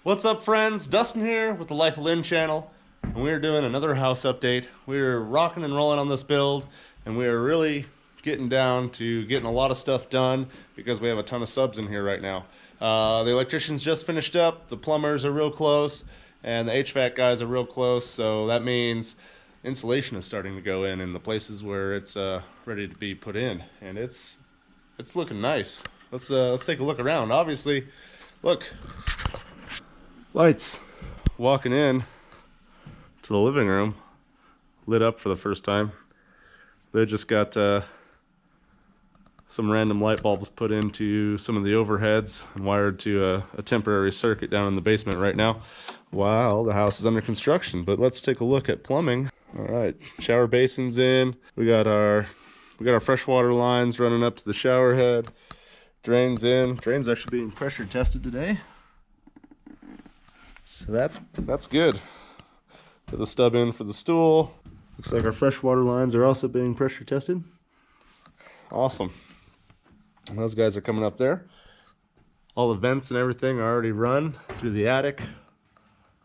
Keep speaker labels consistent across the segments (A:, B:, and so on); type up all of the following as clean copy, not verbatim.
A: What's up, friends? Dustin here with the Life of Lynn channel, and we're doing another house update. We're rocking and rolling on this build, and we are really getting down to getting a lot of stuff done because we have a ton of subs in here right now. The electricians just finished up, the plumbers are real close, and the HVAC guys are real close, so that means insulation is starting to go in the places where it's ready to be put in, and it's looking nice. Let's take a look around. Obviously, look. Lights walking in to the living room lit up for the first time. They just got some random light bulbs put into some of the overheads and wired to a temporary circuit down in the basement right now while the house is under construction. But let's take a look at plumbing. All right, shower basins in. We got our freshwater lines running up to the shower head. Drains in. Drains actually being pressure tested today. So that's good. Got the stub in for the stool. Looks like our freshwater lines are also being pressure tested. Awesome. And those guys are coming up there. All the vents and everything are already run through the attic,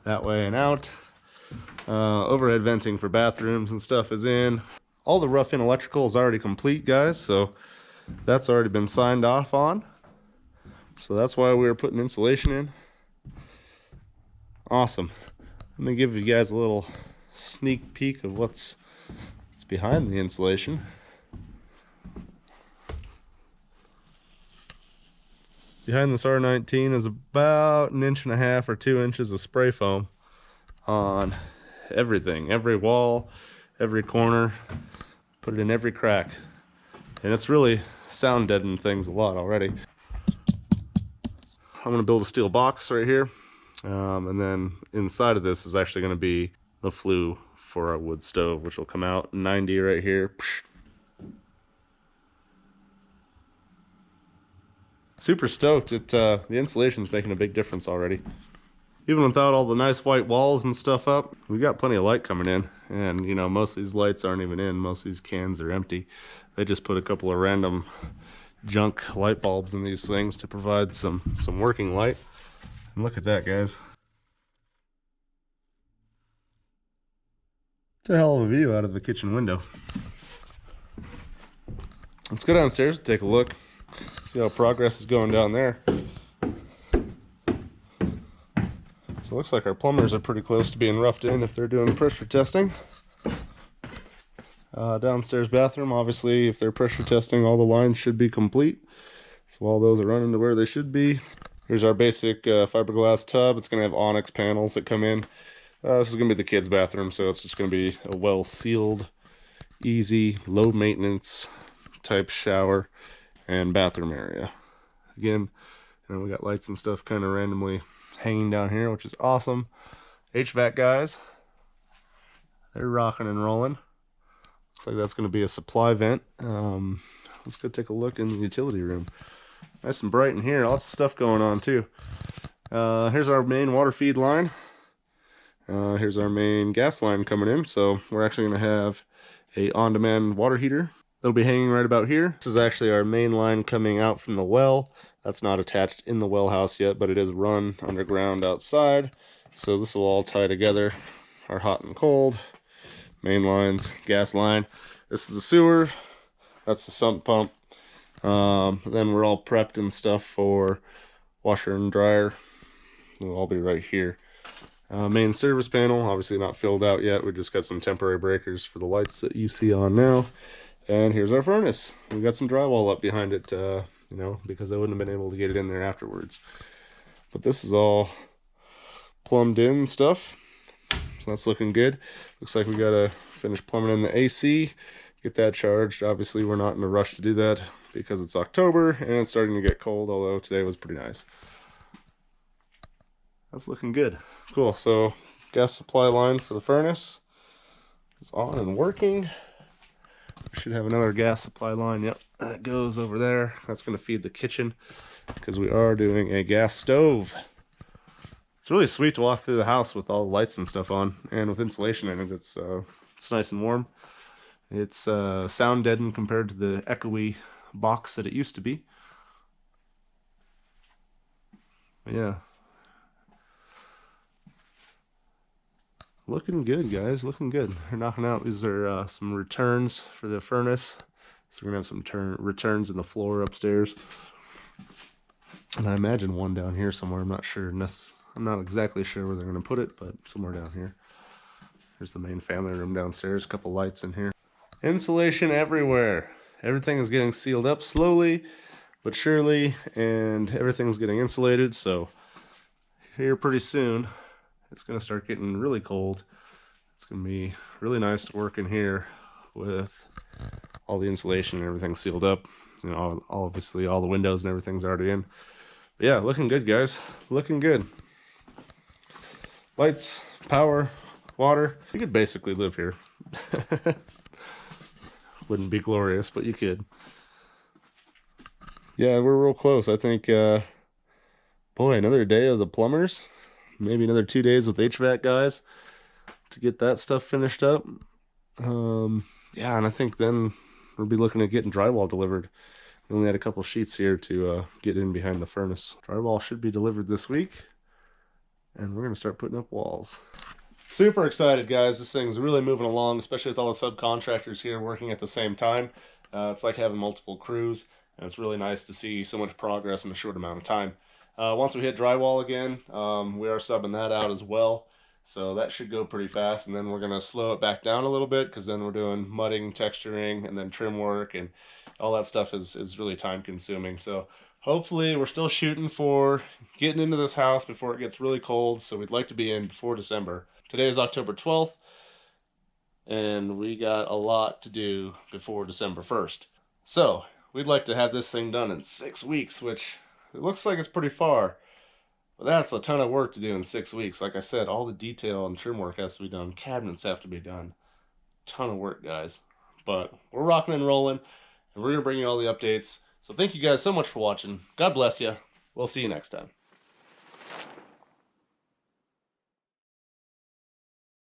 A: that way and out. Overhead venting for bathrooms and stuff is in. All the rough-in electrical is already complete, guys, so that's already been signed off on. So that's why we were putting insulation in. Awesome. Let me give you guys a little sneak peek of what's behind the insulation. Behind this R19 is about 1.5 inches or 2 inches of spray foam on everything, every wall, every corner. Put it in every crack, and it's really sound deadened things a lot already. I'm going to build a steel box right here. And then inside of this is actually going to be the flue for our wood stove, which will come out 90 right here. Super stoked. The insulation's making a big difference already. Even without all the nice white walls and stuff up, we got plenty of light coming in. And you know, most of these lights aren't even in. Most of these cans are empty. They just put a couple of random junk light bulbs in these things to provide some working light. And look at that, guys. It's a hell of a view out of the kitchen window. Let's go downstairs and take a look. See how progress is going down there. So it looks like our plumbers are pretty close to being roughed in if they're doing pressure testing. Downstairs bathroom, obviously, if they're pressure testing, all the lines should be complete. So all those are running to where they should be. Here's our basic fiberglass tub. It's going to have onyx panels that come in. This is going to be the kids' bathroom, so it's just going to be a well-sealed, easy, low-maintenance type shower and bathroom area. Again, you know, we got lights and stuff kind of randomly hanging down here, which is awesome. HVAC guys, they're rocking and rolling. Looks like that's going to be a supply vent. Let's go take a look in the utility room. Nice and bright in here. Lots of stuff going on too. Here's our main water feed line. Here's our main gas line coming in. So we're actually going to have a on-demand water heater. It'll be hanging right about here. This is actually our main line coming out from the well. That's not attached in the well house yet, but it is run underground outside. So this will all tie together. Our hot and cold, main lines, gas line. This is the sewer. That's the sump pump. Then we're all prepped and stuff for washer and dryer. It'll all be right here. Main service panel, obviously not filled out yet. We just got some temporary breakers for the lights that you see on now. And here's our furnace. We got some drywall up behind it, you know, because I wouldn't have been able to get it in there afterwards. But this is all plumbed in and stuff. So that's looking good. Looks like we gotta finish plumbing in the AC, get that charged. Obviously we're not in a rush to do that because it's October and it's starting to get cold, although today was pretty nice. That's looking good. Cool. So gas supply line for the furnace is on and working. We should have another gas supply line. Yep, that goes over there. That's going to feed the kitchen because we are doing a gas stove. It's really sweet to walk through the house with all the lights and stuff on, and with insulation in it. It's nice and warm. It's sound deadened compared to the echoey box that it used to be. But yeah, Looking good, guys. Looking good. They're knocking out. These are some returns for the furnace. So we're gonna have some returns in the floor upstairs. And I imagine one down here somewhere. I'm not sure. I'm not exactly sure where they're gonna put it, but somewhere down here. There's the main family room downstairs. A couple lights in here. Insulation everywhere. Everything is getting sealed up slowly but surely, and everything's getting insulated. So here pretty soon, it's gonna start getting really cold. It's gonna be really nice to work in here with all the insulation and everything sealed up. You know, obviously all the windows and everything's already in. But yeah, looking good, guys. Looking good. Lights, power, water. You could basically live here. Wouldn't be glorious, but you could. Yeah, we're real close. I think, boy, another day of the plumbers. Maybe another 2 days with HVAC guys to get that stuff finished up. Yeah, and I think then we'll be looking at getting drywall delivered. We only had a couple sheets here to get in behind the furnace. Drywall should be delivered this week, and we're going to start putting up walls. Super excited, guys. This thing's really moving along, especially with all the subcontractors here working at the same time. It's like having multiple crews, and it's really nice to see so much progress in a short amount of time. Once we hit drywall again, we are subbing that out as well. So that should go pretty fast, and then we're going to slow it back down a little bit because then we're doing mudding, texturing, and then trim work, and all that stuff is really time consuming. So hopefully we're still shooting for getting into this house before it gets really cold, so we'd like to be in before December. Today is October 12th, and we got a lot to do before December 1st. So we'd like to have this thing done in 6 weeks, which it looks like it's pretty far. But that's a ton of work to do in 6 weeks. Like I said, all the detail and trim work has to be done. Cabinets have to be done. Ton of work, guys. But we're rocking and rolling, and we're going to bring you all the updates. So thank you guys so much for watching. God bless you. We'll see you next time.